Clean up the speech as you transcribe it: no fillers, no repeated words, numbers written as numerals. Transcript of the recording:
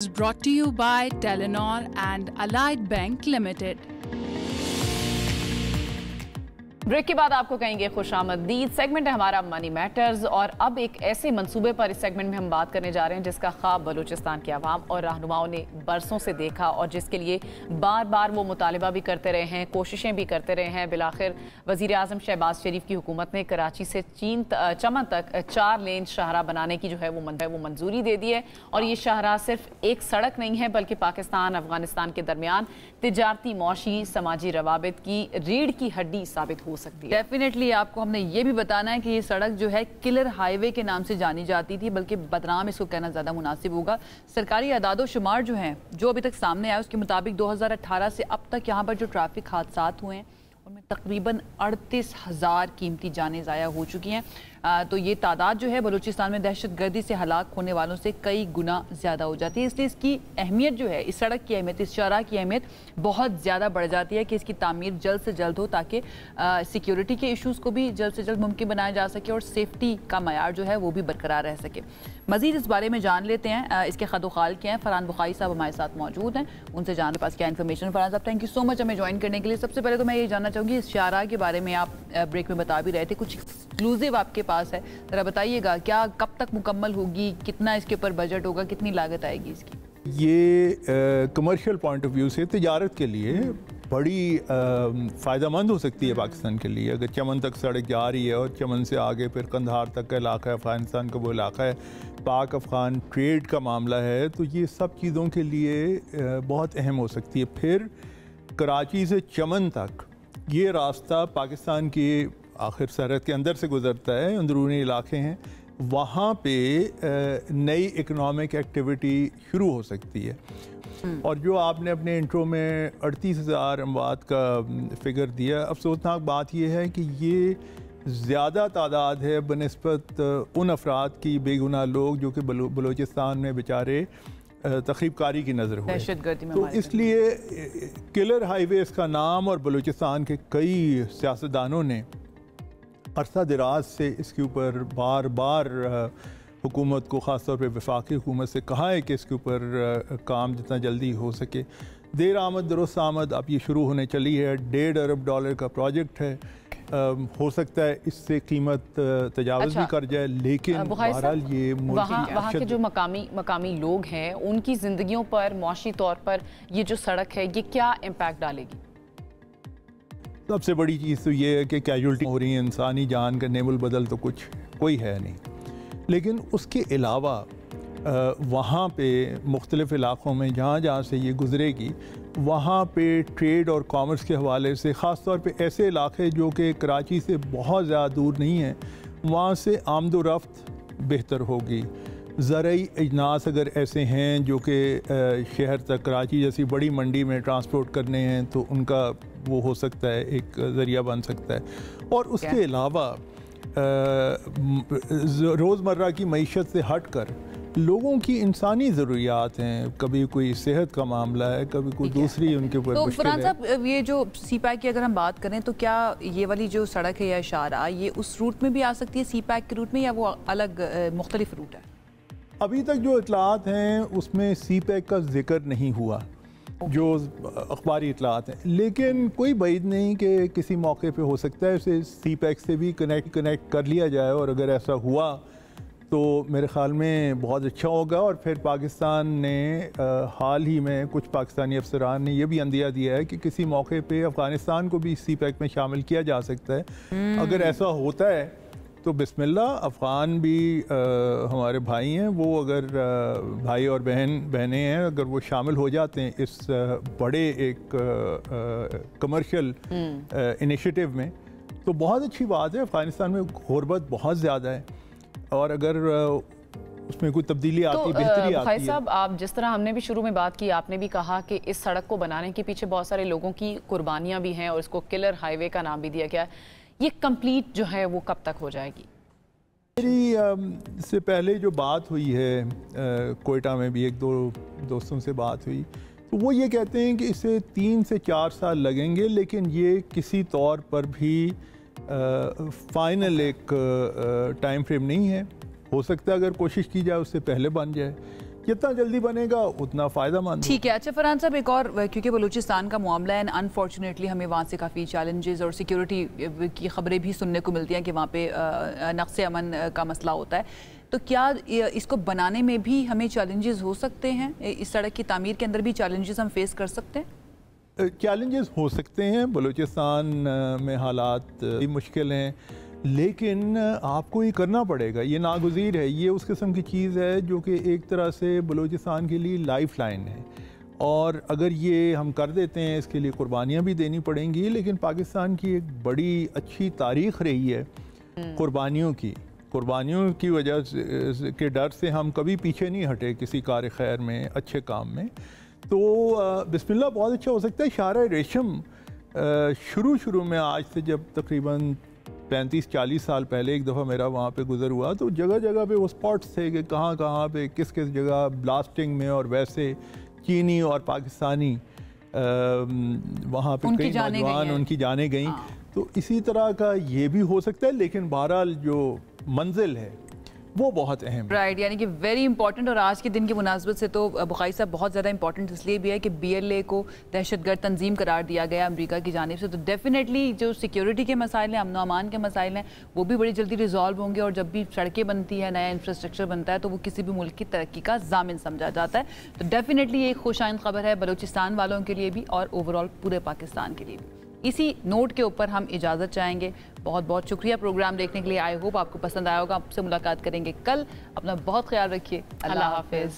is brought to you by Telenor and Allied Bank Limited. Break के बाद आपको कहेंगे खुशामदीद। सेगमेंट है हमारा मनी मैटर्स और अब एक ऐसे मंसूबे पर इस सेगमेंट में हम बात करने जा रहे हैं जिसका ख्वाब बलूचिस्तान के अवाम और रहनुमाओं ने बरसों से देखा और जिसके लिए बार बार वो मुतालिबा भी करते रहे हैं, कोशिशें भी करते रहे हैं। बिलाखिर वज़ीर आज़म शहबाज शरीफ की हुकूमत ने कराची से चमन तक 4 लेन शाहरा बनाने की जो है वो मंजूरी दे दी है। और ये शाहरा सिर्फ एक सड़क नहीं है बल्कि पाकिस्तान अफगानिस्तान के दरमियान तिजारती, मौशी, समाजी रवाबित की रीढ़ की हड्डी साबित हो सकती है। डेफिनेटली आपको हमने ये भी बताना है कि ये सड़क जो है किलर हाईवे के नाम से जानी जाती थी, बल्कि बदनाम इसको कहना ज़्यादा मुनासिब होगा। सरकारी अदादो शुमार जो हैं, जो अभी तक सामने आया, उसके मुताबिक 2018 से अब तक यहाँ पर जो ट्रैफिक हादसात हुए हैं उनमें तकरीबन 38,000 कीमती जानें ज़ाया हो चुकी हैं। तो ये तादाद जो है बलूचिस्तान में दहशतगर्दी से हलाक होने वालों से कई गुना ज़्यादा हो जाती है। इसलिए इसकी अहमियत जो है, इस सड़क की अहमियत, इस शाहरा की अहमियत बहुत ज़्यादा बढ़ जाती है कि इसकी तामीर जल्द से जल्द हो ताकि सिक्योरिटी के इशूज़ को भी जल्द से जल्द मुमकिन बनाया जा सके और सेफ्टी का मयार जो है वो भी बरकरार रह सके। मज़ीद इस बारे में जान लेते हैं, इसके खदोखाल क्या हैं। फरहान बुखारी साहब हमारे साथ मौजूद हैं, उनसे जानने पास क्या इन्फॉर्मेशन। फरहान साहब, थैंक यू सो मच हमें ज्वाइन करने के लिए। सबसे पहले तो मैं ये जानना चाहूँगी, इस शाहरा के बारे में आप ब्रेक में बता भी रहे थे, कुछ एक्सक्लूसिव आपके पास है, ज़रा बताइएगा क्या कब तक मुकम्मल होगी, कितना इसके ऊपर बजट होगा, कितनी लागत आएगी इसकी? ये कमर्शियल पॉइंट ऑफ व्यू से तिजारत के लिए बड़ी फ़ायदेमंद हो सकती है पाकिस्तान के लिए। अगर चमन तक सड़क जा रही है और चमन से आगे फिर कंधार तक का इलाका है, अफ़गानिस्तान का वो इलाका है, पाक अफ़गान ट्रेड का मामला है, तो ये सब चीज़ों के लिए बहुत अहम हो सकती है। फिर कराची से चमन तक ये रास्ता पाकिस्तान की आखिर सरहद के अंदर से गुज़रता है, अंदरूनी इलाके हैं, वहाँ पे नई इकनॉमिक एक्टिविटी शुरू हो सकती है। और जो आपने अपने इंट्रो में 38,000 अमवात का फिगर दिया, अफसोसनाक बात यह है कि ये ज़्यादा तादाद है बनिस्बत उन अफराद की, बेगुनाह लोग जो कि बलूचिस्तान में बेचारे तखरीबकारी की नज़र हुए। तो इसलिए किलर हाईवे इसका नाम, और बलूचिस्तान के कई सियासतदानों ने अरसा दराज से इसके ऊपर बार बार हुकूमत को, ख़ास तौर पे वफाकी हुकूमत से कहा है कि इसके ऊपर काम जितना जल्दी हो सके। देर आमद दुरुस्त आमद अब ये शुरू होने चली है। $1.5 अरब का प्रोजेक्ट है। हो सकता है इससे कीमत तजावज़ भी कर जाए, लेकिन बहरहाल ये वहाँ के जो मकामी लोग हैं उनकी ज़िंदगियों पर, मौशी तौर पर ये जो सड़क है ये क्या इम्पैक्ट डालेगी? सबसे बड़ी चीज़ तो ये है कि कैजुअल्टी हो रही है, इंसानी जान का नेमुल बदल तो कोई है नहीं। लेकिन उसके अलावा वहाँ पे मुख्तलिफ़ इलाक़ों में जहाँ जहाँ से ये गुज़रेगी, वहाँ पे ट्रेड और कॉमर्स के हवाले से, ख़ास तौर पे ऐसे इलाके जो कि कराची से बहुत ज़्यादा दूर नहीं हैं, वहाँ से आमदोरफ्त बेहतर होगी। ज़राई अजनास अगर ऐसे हैं जो कि शहर तक, कराची जैसी बड़ी मंडी में ट्रांसपोर्ट करने हैं, तो उनका वो हो सकता है, एक ज़रिया बन सकता है। और उसके अलावा रोज़मर्रा की मईशत से हट कर लोगों की इंसानी ज़रूरियात हैं, कभी कोई सेहत का मामला है, कभी कोई दूसरी उनके ऊपर मुश्किल है। फरहान साहब, ये जो CPEC की अगर हम बात करें तो क्या ये वाली जो सड़क है या इशारा, ये उस रूट में भी आ सकती है CPEC के रूट में, या वो अलग मुख्तलिफ रूट है? अभी तक जो इतलात हैं उसमें CPEC का जिक्र नहीं हुआ, जो अखबारी इतलात हैं, लेकिन कोई बैद नहीं कि किसी मौके पे हो सकता है उसे CPEC से भी कनेक्ट कर लिया जाए। और अगर ऐसा हुआ तो मेरे ख़्याल में बहुत अच्छा होगा। और फिर पाकिस्तान ने हाल ही में कुछ पाकिस्तानी अफसरान ने यह भी अंदिया दिया है कि किसी मौके पे अफ़गानिस्तान को भी CPEC में शामिल किया जा सकता है। अगर ऐसा होता है तो बिस्मिल्लाह, अफ़गान भी हमारे भाई हैं, वो अगर भाई और बहनें हैं, अगर वो शामिल हो जाते हैं इस बड़े एक कमर्शियल इनिशिएटिव में, तो बहुत अच्छी बात है। अफ़गानिस्तान में गुर्बत बहुत ज़्यादा है, और अगर उसमें कोई तब्दीली आती, बेहतरी आती है। साहब, आप जिस तरह, हमने भी शुरू में बात की, आपने भी कहा कि इस सड़क को बनाने के पीछे बहुत सारे लोगों की कुर्बानियाँ भी हैं और इसको किलर हाईवे का नाम भी दिया गया है। ये कंप्लीट जो है वो कब तक हो जाएगी? मेरी से पहले जो बात हुई है, कोयटा में भी एक दो दोस्तों से बात हुई, तो वो ये कहते हैं कि इसे 3 से 4 साल लगेंगे, लेकिन ये किसी तौर पर भी फाइनल एक टाइम फ्रेम नहीं है। हो सकता है अगर कोशिश की जाए उससे पहले बन जाए। जितना जल्दी बनेगा उतना फ़ायदेमंद। ठीक है। अच्छा फरहान साहब, एक और, क्योंकि बलूचिस्तान का मामला है, अनफॉर्चुनेटली हमें वहाँ से काफ़ी चैलेंजेस और सिक्योरिटी की ख़बरें भी सुनने को मिलती हैं कि वहाँ पे नक्स अमन का मसला होता है, तो क्या इसको बनाने में भी हमें चैलेंजेस हो सकते हैं? इस सड़क की तामीर के अंदर भी चैलेंजेस हम फेस कर सकते हैं? चैलेंजेस हो सकते हैं। बलूचिस्तान में हालात मुश्किल हैं, लेकिन आपको ये करना पड़ेगा, ये नागुज़ीर है। ये उस किस्म की चीज़ है जो कि एक तरह से बलूचिस्तान के लिए लाइफ लाइन है, और अगर ये हम कर देते हैं इसके लिए कुर्बानियाँ भी देनी पड़ेंगी। लेकिन पाकिस्तान की एक बड़ी अच्छी तारीख़ रही है कुर्बानियों की वजह के डर से हम कभी पीछे नहीं हटे किसी कार खैर में, अच्छे काम में। तो बिस्मिल्लाह बहुत अच्छा हो सकता है। शारा रेशम शुरू में, आज से जब तकरीबन 35-40 साल पहले एक दफ़ा मेरा वहाँ पे गुज़र हुआ, तो जगह जगह पे वो स्पॉट्स थे कि कहाँ पे किस जगह ब्लास्टिंग में, और वैसे चीनी और पाकिस्तानी वहाँ पे कई नौजवान उनकी जाने गई। तो इसी तरह का ये भी हो सकता है, लेकिन बहरहाल जो मंजिल है वो बहुत अहम है। राइट, यानी कि वेरी इंपॉर्टेंट। और आज के दिन की मुनासबत से तो बुखारी साहब बहुत ज़्यादा इंपॉर्टेंट इसलिए भी है कि BLA को दहशतगर्द तंजीम करार दिया गया अमेरिका की जानिब से। तो डेफिनेटली जो सिक्योरिटी के मसाइल हैं, अमन अमान के मसाइल हैं, वो भी बड़ी जल्दी रिजॉल्व होंगे। और जब भी सड़कें बनती है, नया इंफ्रास्ट्रक्चर बनता है, तो वो किसी भी मुल्क की तरक्की का जामिन समझा जाता है। तो डेफिनेटली ये एक खुशाइंद खबर है बलूचिस्तान वालों के लिए भी और ओवरऑल पूरे पाकिस्तान के लिए भी। इसी नोट के ऊपर हम इजाज़त चाहेंगे। बहुत बहुत शुक्रिया प्रोग्राम देखने के लिए। आई होप आपको पसंद आया होगा। आपसे मुलाकात करेंगे कल। अपना बहुत ख्याल रखिए। अल्लाह हाफिज़।